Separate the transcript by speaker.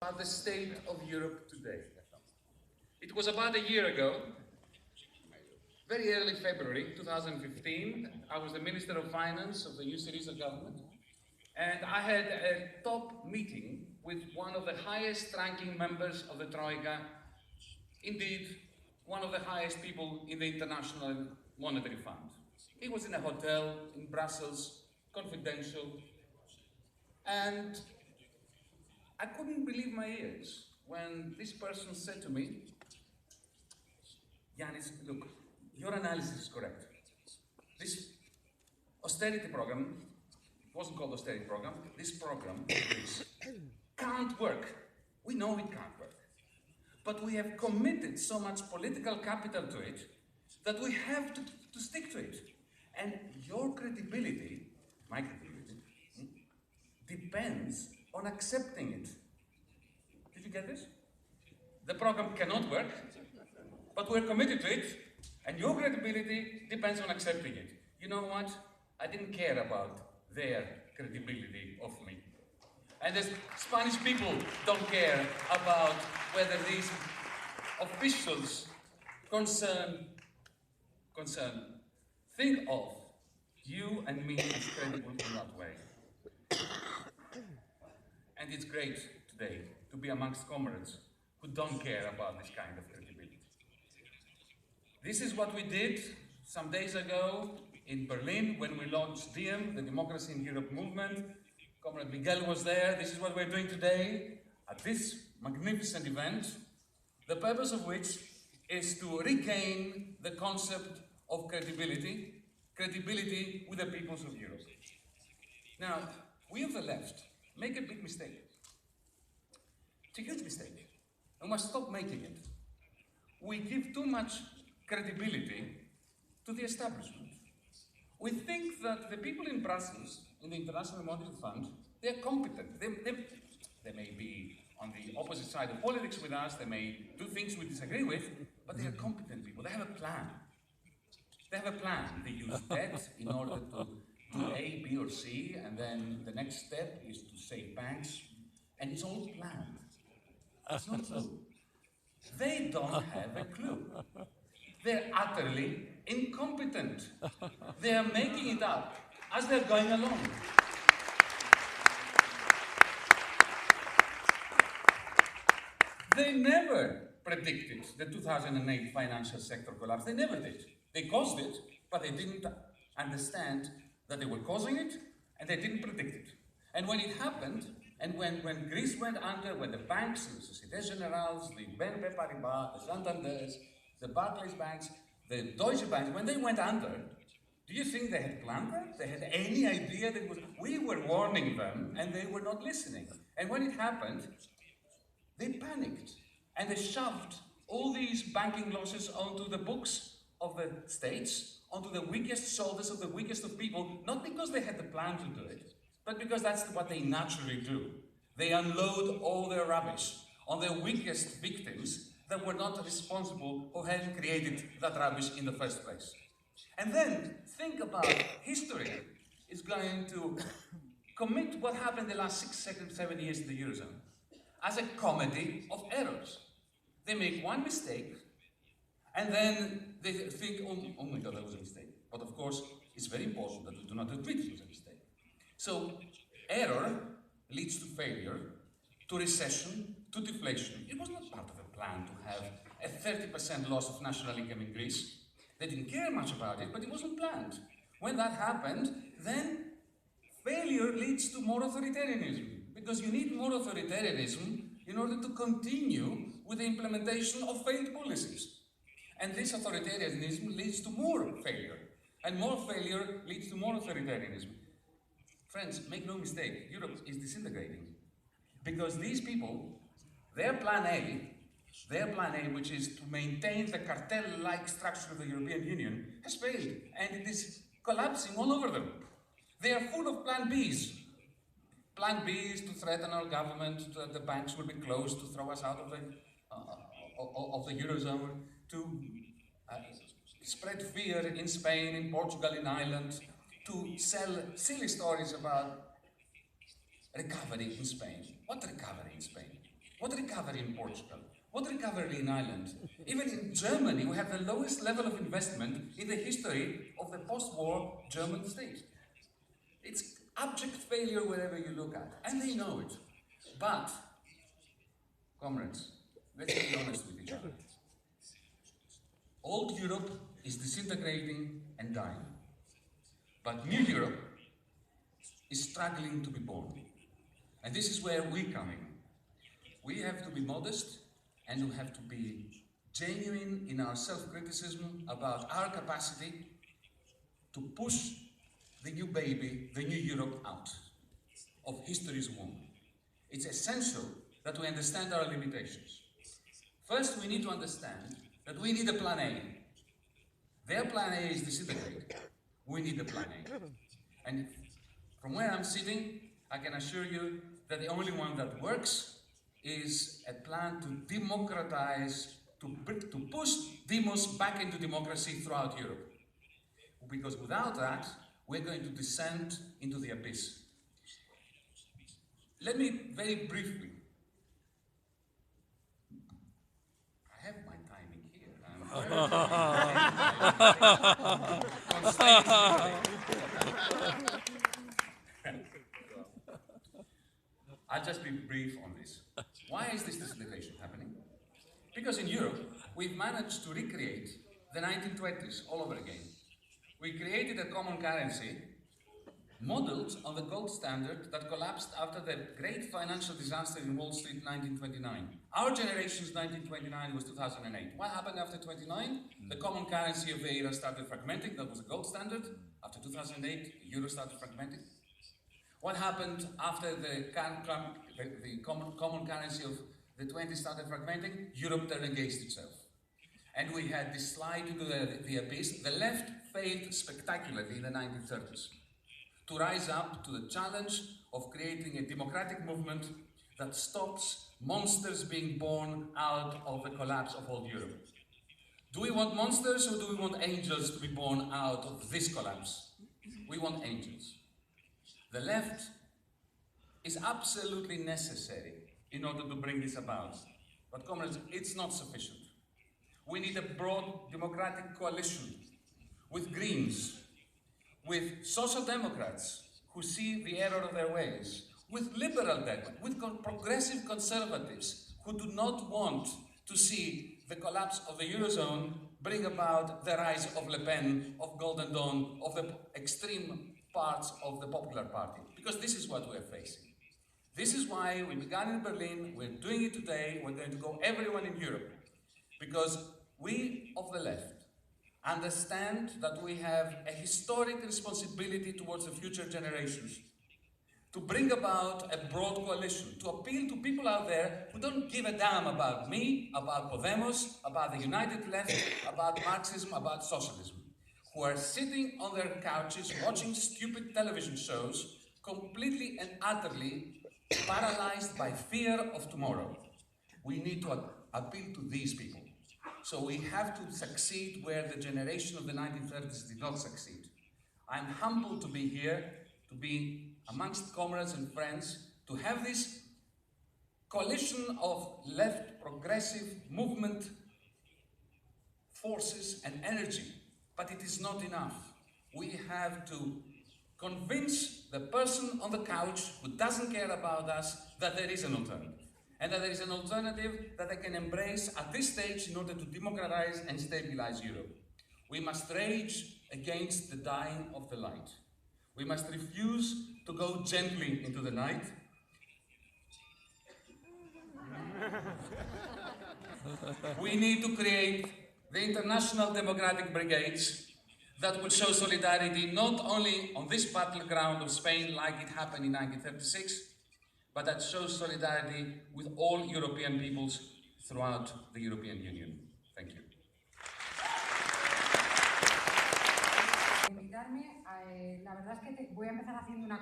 Speaker 1: about the state of Europe today. It was about a year ago, very early February 2015, I was the Minister of Finance of the new Syriza government, and I had a top meeting with one of the highest ranking members of the Troika, indeed, one of the highest people in the International Monetary Fund. It was in a hotel in Brussels, confidential, and I couldn't believe my ears when this person said to me, Yanis, look, your analysis is correct. This austerity program, it wasn't called austerity program, this program can't work. We know it can't work. But we have committed so much political capital to it that we have to stick to it. And your credibility, my credibility, depends on accepting it. Did you get this? The program cannot work, but we're committed to it, and your credibility depends on accepting it. You know what? I didn't care about their credibility of me. And the Spanish people don't care about whether these officials concerned think of you and me as credible in that way. And it's great today to be amongst comrades who don't care about this kind of credibility. This is what we did some days ago in Berlin when we launched DiEM, the Democracy in Europe movement. Comrade Miguel was there. This is what we're doing today at this magnificent event, the purpose of which is to regain the concept of credibility with the peoples of Europe. Now, we of the left make a big mistake. It's a huge mistake. We must stop making it. We give too much credibility to the establishment. We think that the people in Brussels, in the International Monetary Fund, they are competent. They may be on the opposite side of politics with us, they may do things we disagree with, but they are competent people. They have a plan. They have a plan. They use debt in order to do A, B, or C, and then the next step is to save banks, and it's all planned. It's not true. They don't have a clue. They're utterly incompetent. They are making it up as they're going along. They never predicted the 2008 financial sector collapse. They never did. They caused it, but they didn't understand that they were causing it, and they didn't predict it. And when it happened, and when Greece went under, when the banks, the Société Générales, the BNP Paribas, the Santanders, the Barclays banks, the Deutsche banks, when they went under, do you think they had planned that? They had any idea that we were warning them, and they were not listening. And when it happened, they panicked, and they shoved all these banking losses onto the books of the states, onto the weakest shoulders of the weakest of people, not because they had the plan to do it, but because that's what they naturally do. They unload all their rubbish on the weakest victims that were not responsible or had created that rubbish in the first place. And then think about history is going to commit what happened the last 6, 7 years in the Eurozone as a comedy of errors. They make one mistake, and then they think, oh my God, that was a mistake. But of course, it's very important that we do not admit it was a mistake. So, error leads to failure, to recession, to deflation. It was not part of a plan to have a 30% loss of national income in Greece. They didn't care much about it, but it wasn't planned. When that happened, then failure leads to more authoritarianism, because you need more authoritarianism in order to continue with the implementation of failed policies. And this authoritarianism leads to more failure, and more failure leads to more authoritarianism. Friends, make no mistake, Europe is disintegrating, because these people, their plan A, which is to maintain the cartel-like structure of the European Union, has failed, and it is collapsing all over them. They are full of plan Bs. Plan B is to threaten our government, that the banks will be closed, to throw us out of the Eurozone, to spread fear in Spain, in Portugal, in Ireland, to sell silly stories about recovery in Spain. What recovery in Spain? What recovery in Portugal? What recovery in Ireland? Even in Germany, we have the lowest level of investment in the history of the post-war German state. It's abject failure wherever you look at, and they know it. But, comrades, let's be honest with each other. Old Europe is disintegrating and dying. But new Europe is struggling to be born. And this is where we come in. We have to be modest and we have to be genuine in our self-criticism about our capacity to push the new baby, the new Europe out of history's womb. It's essential that we understand our limitations. First, we need to understand that we need a plan A. Their plan A is disintegrate. We need a plan A. And from where I'm sitting, I can assure you that the only one that works is a plan to democratize, to push demos back into democracy throughout Europe. Because without that, we're going to descend into the abyss. Let me very briefly, I have my timing here. I'll just be brief on this. Why is this disintegration happening? Because in Europe, we've managed to recreate the 1920s all over again. We created a common currency modeled on the gold standard that collapsed after the great financial disaster in Wall Street in 1929. Our generation's 1929 was 2008. What happened after 29? The common currency of the era started fragmenting. That was a gold standard. After 2008, the euro started fragmenting. What happened after the common currency of the 20s started fragmenting? Europe turned against itself. And we had this slide into the abyss. The left failed spectacularly in the 1930s to rise up to the challenge of creating a democratic movement that stops monsters being born out of the collapse of old Europe. Do we want monsters or do we want angels to be born out of this collapse? We want angels. The left is absolutely necessary in order to bring this about. But comrades, it's not sufficient. We need a broad democratic coalition with Greens, with Social Democrats who see the error of their ways, with Liberal Democrats, with progressive Conservatives who do not want to see the collapse of the Eurozone bring about the rise of Le Pen, of Golden Dawn, of the extreme parts of the Popular Party. Because this is what we're facing. This is why we began in Berlin, we're doing it today, we're going to go everyone in Europe. Because we of the left understand that we have a historic responsibility towards the future generations to bring about a broad coalition, to appeal to people out there who don't give a damn about me, about Podemos, about the United Left, about Marxism, about socialism, who are sitting on their couches watching stupid television shows, completely and utterly paralyzed by fear of tomorrow. We need to appeal to these people. So we have to succeed where the generation of the 1930s did not succeed. I'm humbled to be here, to be amongst comrades and friends, to have this coalition of left progressive movement forces and energy. But it is not enough. We have to convince the person on the couch who doesn't care about us that there is an alternative. And that there is an alternative that they can embrace at this stage in order to democratize and stabilize Europe. We must rage against the dying of the light. We must refuse to go gently into the night. We need to create the international democratic brigades that will show solidarity not only on this battleground of Spain like it happened in 1936, but that shows solidarity with all European peoples throughout the European Union. Thank you.
Speaker 2: La verdad es que voy a empezar haciendo una